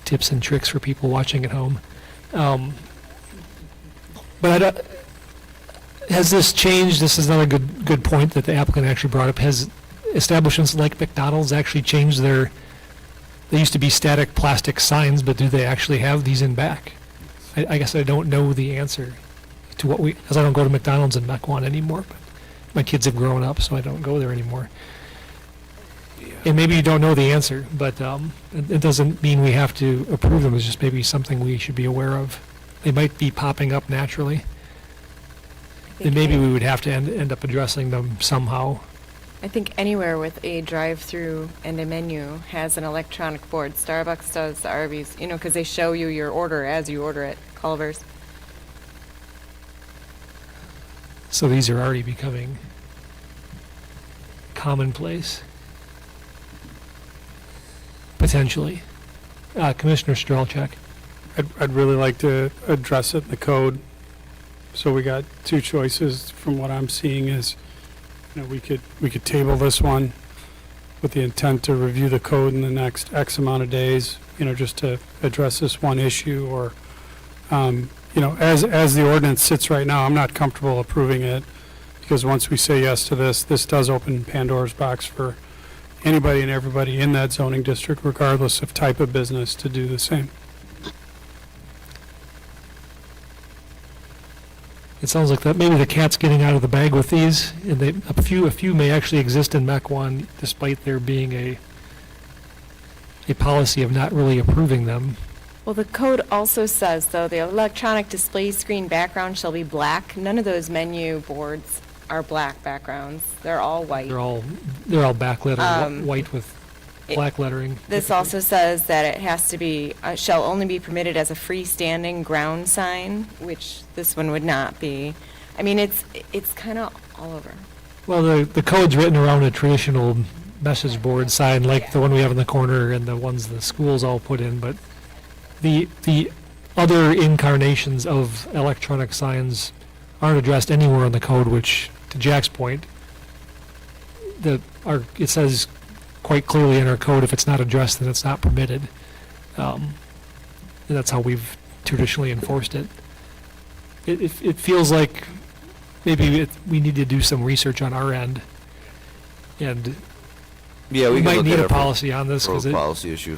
B: Tips and tricks for people watching at home. But has this changed? This is another good point that the applicant actually brought up. Has establishments like McDonald's actually changed their? They used to be static plastic signs, but do they actually have these in back? I guess I don't know the answer to what because I don't go to McDonald's in Mequon anymore. But my kids have grown up, so I don't go there anymore. And maybe you don't know the answer, but it doesn't mean we have to approve them. It's just maybe something we should be aware of. They might be popping up naturally. And maybe we would have to end up addressing them somehow.
J: I think anywhere with a drive-through and a menu has an electronic board. Starbucks does, Arby's, because they show you your order as you order it. Culver's.
B: So these are already becoming commonplace. Potentially. Commissioner Strelchak.
F: I'd really like to address it in the code. So we got two choices from what I'm seeing is, we could table this one with the intent to review the code in the next X amount of days, just to address this one issue, or, as the ordinance sits right now, I'm not comfortable approving it, because once we say yes to this does open Pandora's box for anybody and everybody in that zoning district, regardless of type of business, to do the same.
B: It sounds like that maybe the cat's getting out of the bag with these, and a few may actually exist in Mequon, despite there being a policy of not really approving them.
J: Well, the code also says, though, the electronic display screen background shall be black. None of those menu boards are black backgrounds. They're all white.
B: They're all backlit or white with black lettering.
J: This also says that it has to be, shall only be permitted as a freestanding ground sign, which this one would not be. I mean, it's kind of all over.
B: Well, the code's written around a traditional message board sign like the one we have in the corner and the ones the schools all put in, but the other incarnations of electronic signs aren't addressed anywhere in the code, which, to Jack's point, it says quite clearly in our code, if it's not addressed, then it's not permitted. And that's how we've traditionally enforced it. It feels like maybe we need to do some research on our end, and
H: Yeah,
B: we
H: can
B: might
H: look
B: need
H: at
B: a
H: it from-
B: policy on this,
H: from a
B: because
H: policy issue.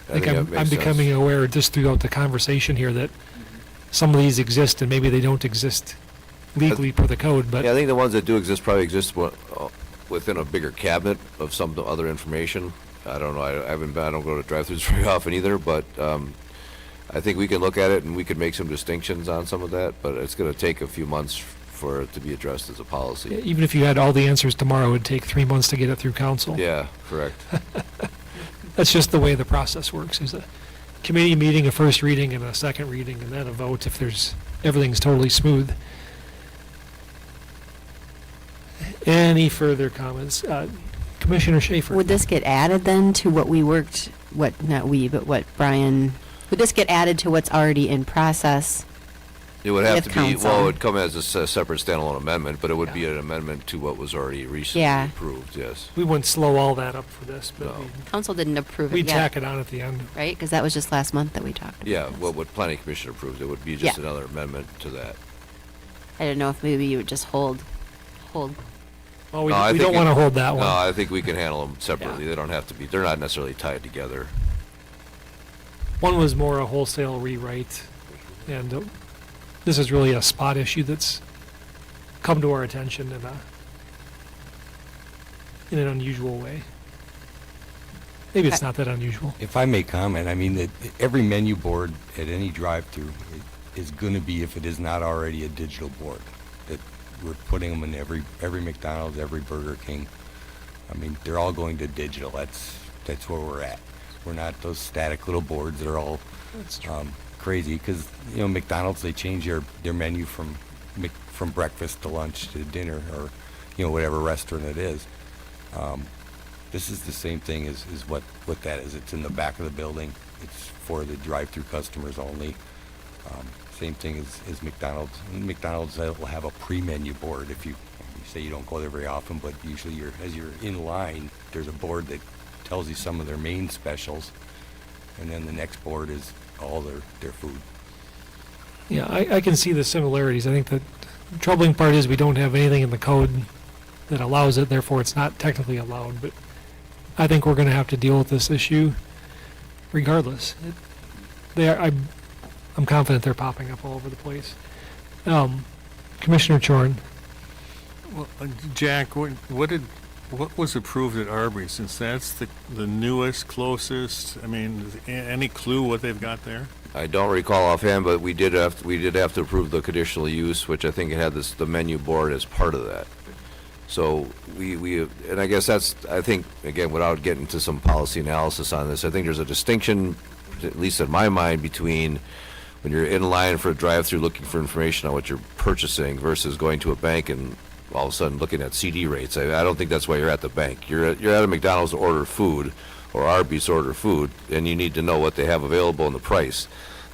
B: I think
H: that
B: I'm
H: makes sense.
B: becoming aware just throughout the conversation here that some of these exist and maybe they don't exist legally per the code, but
H: Yeah, I think the ones that do exist probably exist within a bigger cabinet of some other information. I don't know, I don't go to drive-thrus very often either, but I think we can look at it and we could make some distinctions on some of that, but it's gonna take a few months for it to be addressed as a policy.
B: even if you had all the answers tomorrow, it would take 3 months to get it through council.
H: Yeah, correct.
B: That's just the way the process works, is a committee meeting, a first reading and a second reading, and then a vote if everything's totally smooth. Any further comments? Commissioner Schaefer?
D: Would this get added then to what we worked, not we, but what Brian, would this get added to what's already in process?
H: It would have
D: With
H: to be,
D: council.
H: well, it would come as a separate standalone amendment, but it would be an amendment to what was already recently
D: Yeah.
H: approved, yes.
B: We wouldn't slow all that up for this, but
H: No.
D: Council didn't approve it
B: we'd
D: yet,
B: tack it on at the end.
D: right? Because that was just last month that we talked about
H: Yeah,
D: this.
H: what planning commission approved, it would be just
D: Yeah.
H: another amendment to that.
D: I didn't know if maybe you would just hold.
B: Well, we
H: No, I
B: we
H: think
B: don't want to hold that
H: No,
B: one.
H: I think we can handle them separately. They don't have to be, they're not necessarily tied together.
B: One was more a wholesale rewrite, and this is really a spot issue that's come to our attention in an unusual way. Maybe it's not that unusual.
I: If I may comment, I mean, every menu board at any drive-through is going to be, if it is not already, a digital board. That we're putting them in every McDonald's, every Burger King. I mean, they're all going to digital. That's where we're at. We're not those static little boards that are all
B: That's true.
I: crazy, because McDonald's, they change their menu from breakfast to lunch to dinner, or whatever restaurant it is. This is the same thing as what that is. It's in the back of the building. It's for the drive-through customers only. Same thing as McDonald's. McDonald's will have a pre-menu board. If you say you don't go there very often, but usually as you're in line, there's a board that tells you some of their main specials, and then the next board is all their food.
B: Yeah, I can see the similarities. I think the troubling part is we don't have anything in the code that allows it, therefore it's not technically allowed, but I think we're going to have to deal with this issue regardless. I'm confident they're popping up all over the place. Commissioner Chorn,
C: Well, Jack, what was approved at Arbery, since that's the newest, closest? I mean, any clue what they've got there?
H: I don't recall offhand, but we did have to approve the conditional use, which I think it had the menu board as part of that. So and I guess I think, again, without getting to some policy analysis on this, I think there's a distinction, at least in my mind, between when you're in line for a drive-through looking for information on what you're purchasing versus going to a bank and all of a sudden looking at CD rates. I don't think that's why you're at the bank. You're at a McDonald's to order food, or Arby's to order food, and you need to know what they have available and the price.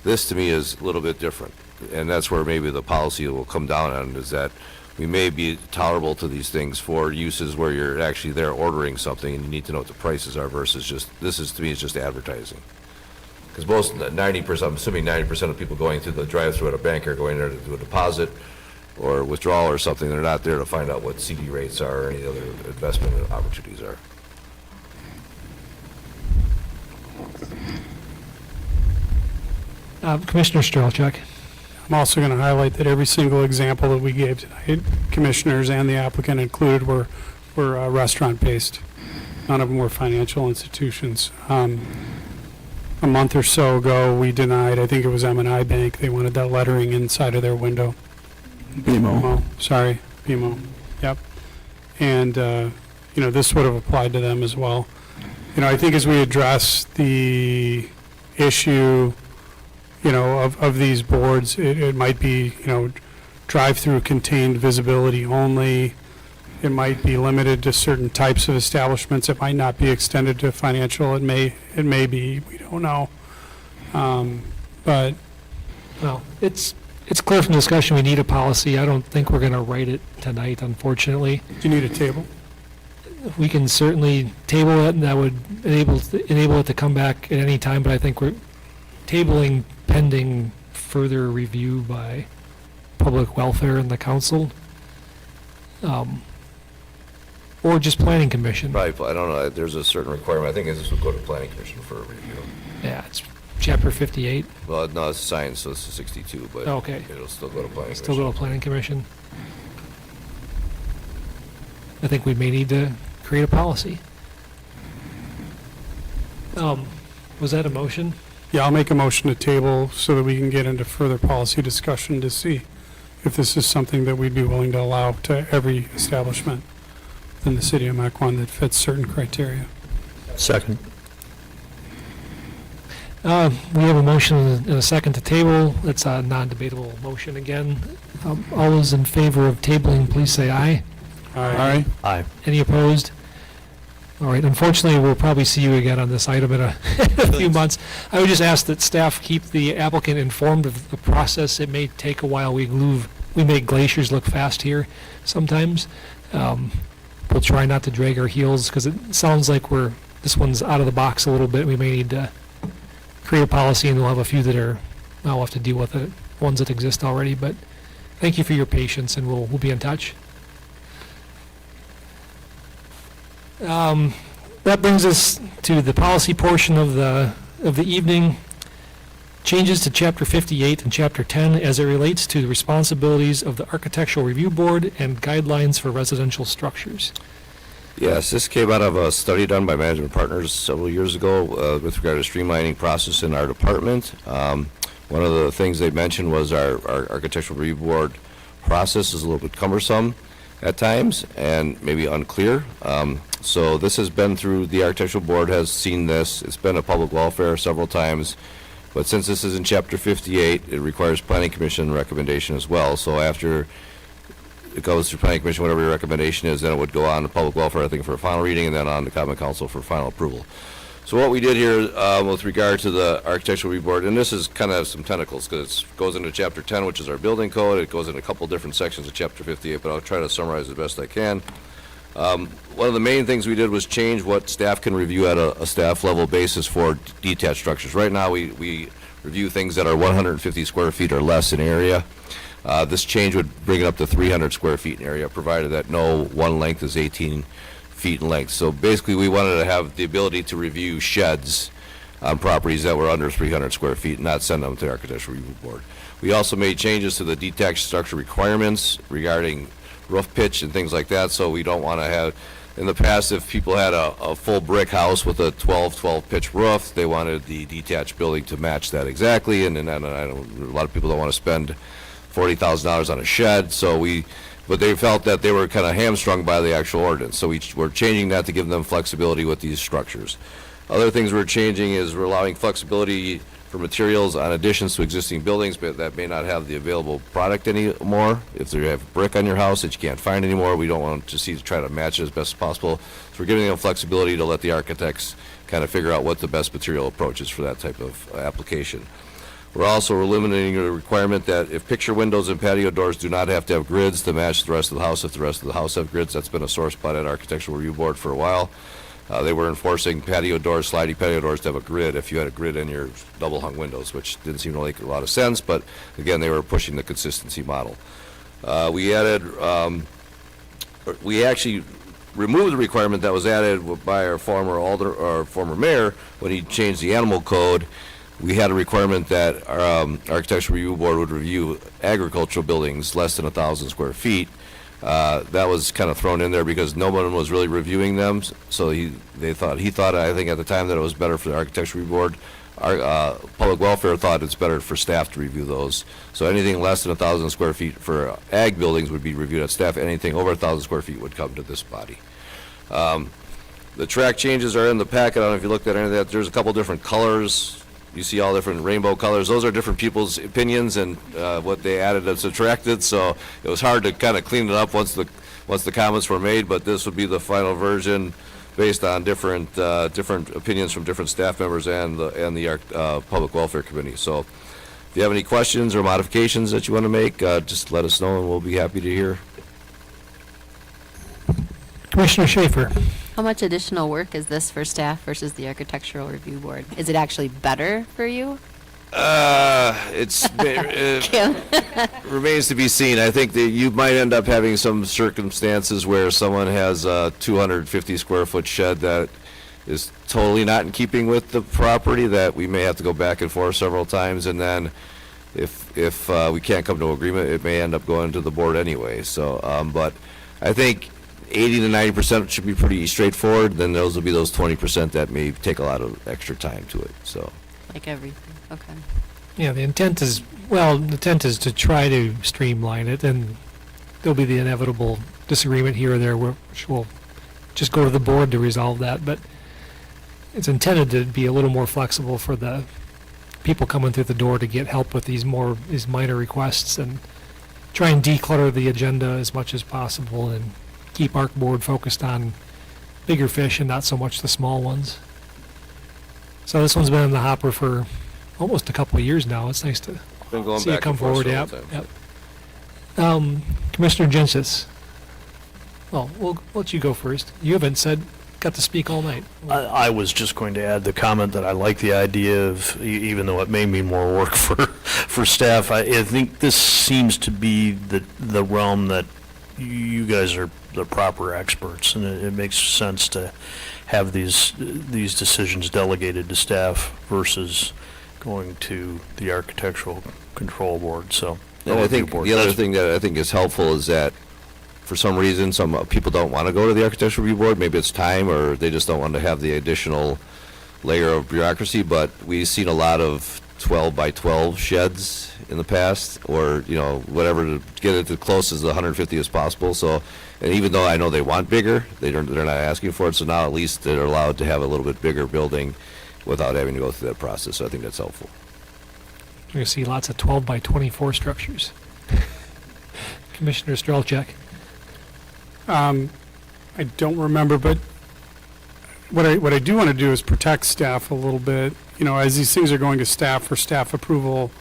H: This, to me, is a little bit different, and that's where maybe the policy will come down on, is that we may be tolerable to these things for uses where you're actually there ordering something and you need to know what the prices are versus to me, is just advertising. Because most, 90%, I'm assuming 90% of people going through the drive-through at a bank are going there to do a deposit or withdrawal or something. They're not there to find out what CD rates are or any other investment opportunities are.
B: Commissioner Strelchuk.
F: I'm also going to highlight that every single example that we gave tonight, commissioners and the applicant included, were restaurant-based. None of them were financial institutions. A month or so ago, we denied, I think it was M&I Bank, they wanted that lettering inside of their window. BMO. Sorry, BMO, yep. And, this would have applied to them as well. I think as we address the issue, of these boards, it might be, drive-through contained visibility only. It might be limited to certain types of establishments. It might not be extended to financial. It may be. We don't know. But
B: Well, it's clear from discussion we need a policy. I don't think we're going to write it tonight, unfortunately.
F: do you need a table?
B: we can certainly table it, and that would enable it to come back at any time, but I think we're tabling pending further review by public welfare and the council. Or just planning commission.
H: Probably, I don't know, there's a certain requirement, I think this would go to planning commission for a review.
B: Yeah, it's chapter 58.
H: Well, no, it's science, so it's 62, but
B: Okay.
H: it'll still go to planning
B: Still go
H: commission.
B: to planning commission. I think we may need to create a policy. Was that a motion?
F: Yeah, I'll make a motion to table so that we can get into further policy discussion to see if this is something that we'd be willing to allow to every establishment in the city of Mequon that fits certain criteria.
I: Second.
B: We have a motion and a second to table. It's a non-debatable motion again. All those in favor of tabling, please say aye.
F: Aye.
I: Aye.
B: Any opposed? All right, unfortunately, we'll probably see you again on this item in a few months. I would just ask that staff keep the applicant informed of the process. It may take a while. We make glaciers look fast here sometimes. We'll try not to drag our heels because it sounds like this one's out of the box a little bit. We may need to create a policy, and we'll have a few that we'll have to deal with it, ones that exist already. But thank you for your patience, and we'll be in touch. That brings us to the policy portion of the evening. Changes to Chapter 58 and Chapter 10 as it relates to the responsibilities of the Architectural Review Board and guidelines for residential structures.
H: Yes, this came out of a study done by Management Partners several years ago with regard to streamlining process in our department. One of the things they mentioned was our Architectural Review Board process is a little bit cumbersome at times and maybe unclear. So this has been through, the Architectural Board has seen this. It's been a public welfare several times. But since this is in Chapter 58, it requires Planning Commission recommendation as well. So after it goes through Planning Commission, whatever your recommendation is, then it would go on to Public Welfare, I think, for a final reading, and then on to Common Council for final approval. So what we did here with regard to the Architectural Review Board, and this is kind of some tentacles, because it goes into Chapter 10, which is our building code. It goes in a couple different sections of Chapter 58, but I'll try to summarize as best I can. One of the main things we did was change what staff can review at a staff level basis for detached structures. Right now, we review things that are 150 square feet or less in area. This change would bring it up to 300 square feet in area, provided that no one length is 18 feet in length. So basically, we wanted to have the ability to review sheds on properties that were under 300 square feet and not send them to the Architectural Review Board. We also made changes to the detached structure requirements regarding roof pitch and things like that, so we don't want to have, in the past, if people had a full brick house with a 12 pitch roof, they wanted the detached building to match that exactly, and then a lot of people don't want to spend $40,000 on a shed, but they felt that they were kind of hamstrung by the actual ordinance, so we're changing that to give them flexibility with these structures. Other things we're changing is we're allowing flexibility for materials on additions to existing buildings, but that may not have the available product anymore. If you have brick on your house that you can't find anymore, we don't want to try to match it as best as possible. So we're giving them flexibility to let the architects kind of figure out what the best material approach is for that type of application. We're also eliminating the requirement that if picture windows and patio doors do not have to have grids to match the rest of the house, if the rest of the house have grids. That's been a sore spot at Architectural Review Board for a while. They were enforcing patio doors, sliding patio doors to have a grid if you had a grid in your double hung windows, which didn't seem to make a lot of sense, but again, they were pushing the consistency model. We actually removed the requirement that was added by our former mayor when he changed the animal code. We had a requirement that our Architectural Review Board would review agricultural buildings less than 1,000 square feet. That was kind of thrown in there because no one was really reviewing them, so he thought, I think at the time, that it was better for the Architectural Review Board. Our Public Welfare thought it's better for staff to review those. So anything less than 1,000 square feet for ag buildings would be reviewed at staff. Anything over 1,000 square feet would come to this body. The track changes are in the packet. I don't know if you looked at any of that. There's a couple different colors. You see all different rainbow colors. Those are different people's opinions and what they added and subtracted. So it was hard to kind of clean it up once the comments were made. But this would be the final version based on different opinions from different staff members and the Public Welfare Committee. So if you have any questions or modifications that you want to make, just let us know and we'll be happy to hear.
B: Commissioner Schaefer.
D: How much additional work is this for staff versus the Architectural Review Board? Is it actually better for you? Kim?
H: Remains to be seen. I think that you might end up having some circumstances where someone has a 250 square foot shed that is totally not in keeping with the property, that we may have to go back and forth several times, and then if we can't come to agreement, it may end up going to the board anyway. So, but I think 80 to 90% should be pretty straightforward. Then those will be those 20% that may take a lot of extra time to it. So.
D: Like everything, okay.
B: Yeah, the intent is to try to streamline it, and there'll be the inevitable disagreement here or there, which we'll just go to the board to resolve that. But it's intended to be a little more flexible for the people coming through the door to get help with these minor requests, and try and declutter the agenda as much as possible, and keep our board focused on bigger fish and not so much the small ones. So this one's been in the hopper for almost a couple of years now. It's nice to
H: Been going
B: see it
H: back
B: come
H: and forth
B: forward. Yep,
H: several
B: yep. Commissioner Jensis. Well, we'll let you go first. You haven't got to speak all night.
K: I was just going to add the comment that I like the idea of, even though it may mean more work for staff, I think this seems to be the realm that you guys are the proper experts, and it makes sense to have these decisions delegated to staff versus going to the Architectural Control Board. So,
H: And I think the other thing that I think is helpful is that for some reason, some people don't want to go to the Architectural Review Board. Maybe it's time, or they just don't want to have the additional layer of bureaucracy. But we've seen a lot of 12 by 12 sheds in the past, or, you know, whatever, to get it as close as the 150 as possible. So, and even though I know they want bigger, they're not asking for it. So now at least they're allowed to have a little bit bigger building without having to go through that process. So I think that's helpful.
B: You're going to see lots of 12 by 24 structures. Commissioner Strelchak.
F: I don't remember, but what I do want to do is protect staff a little bit. You know, as these things are going to staff for staff approval,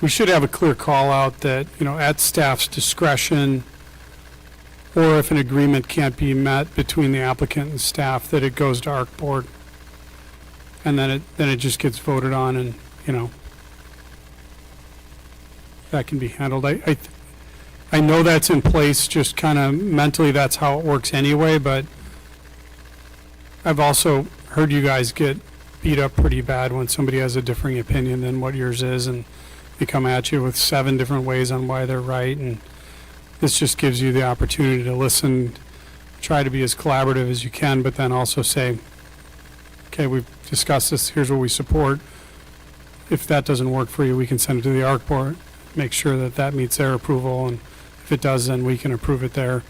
F: we should have a clear call out that, you know, at staff's discretion, or if an agreement can't be met between the applicant and staff, that it goes to ARC board. And then it just gets voted on, and, you know, that can be handled. I know that's in place, just kind of mentally that's how it works anyway, but I've also heard you guys get beat up pretty bad when somebody has a differing opinion than what yours is, and they come at you with 7 different ways on why they're right, and this just gives you the opportunity to listen, try to be as collaborative as you can, but then also say, okay, we've discussed this, here's what we support. If that doesn't work for you, we can send it to the ARC board, make sure that that meets their approval, and if it does, then we can approve it there.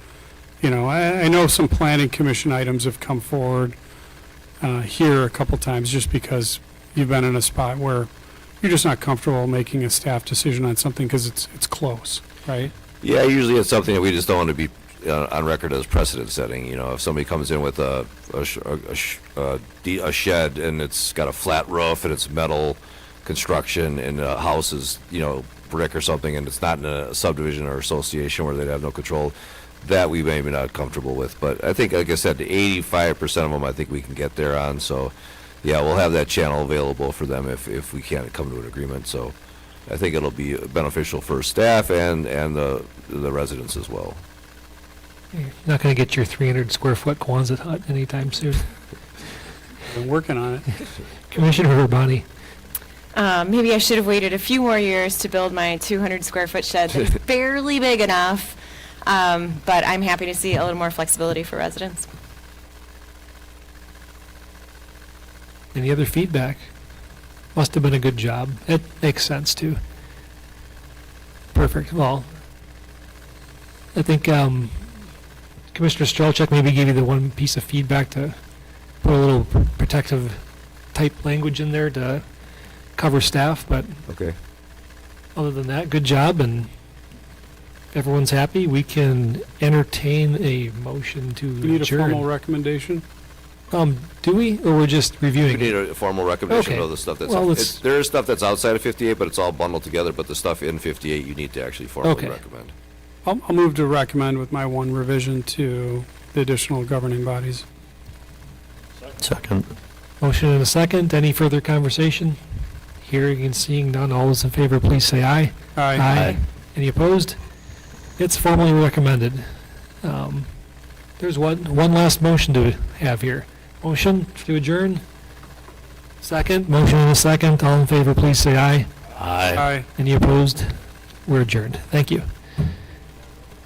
F: You know, I know some planning commission items have come forward here a couple times, just because you've been in a spot where you're just not comfortable making a staff decision on something because it's close, right?
H: Yeah, usually it's something that we just don't want to be on record as precedent setting. You know, if somebody comes in with a shed and it's got a flat roof and it's metal construction, and the house is, you know, brick or something, and it's not in a subdivision or association where they'd have no control, that we may be not comfortable with. But I think, like I said, 85% of them I think we can get there on. So, yeah, we'll have that channel available for them if we can't come to an agreement. So I think it'll be beneficial for staff and the residents as well.
B: You're not going to get your 300 square foot Quonset hut anytime soon.
F: Been working on it.
B: Commissioner Urbani.
J: Maybe I should have waited a few more years to build my 200 square foot shed that's barely big enough, but I'm happy to see a little more flexibility for residents.
B: Any other feedback? Must have been a good job. It makes sense, too. Perfect. Well, I think Commissioner Strelchak maybe gave you the one piece of feedback to put a little protective type language in there to cover staff, but
H: Okay.
B: other than that, good job, and if everyone's happy, we can entertain a motion to
F: We need a
B: adjourn.
F: formal recommendation.
B: Do we, or we're just
H: We
B: reviewing
H: need
B: it?
H: a formal recommendation
B: Okay.
H: of the stuff that's,
B: Well, let's-
H: there is stuff that's outside of 58, but it's all bundled together, but the stuff in 58 you need to actually formally
B: Okay.
H: recommend.
F: I'll move to recommend with my one revision to the additional governing bodies.
K: Second.
B: Motion and a second. Any further conversation? Hearing and seeing none. All those in favor, please say aye.
F: Aye.
B: Any opposed? It's formally recommended. There's one last motion to have here. Motion to adjourn. Second. Motion and a second. All in favor, please say aye.
K: Aye.
F: Aye.
B: Any opposed? We're adjourned. Thank you.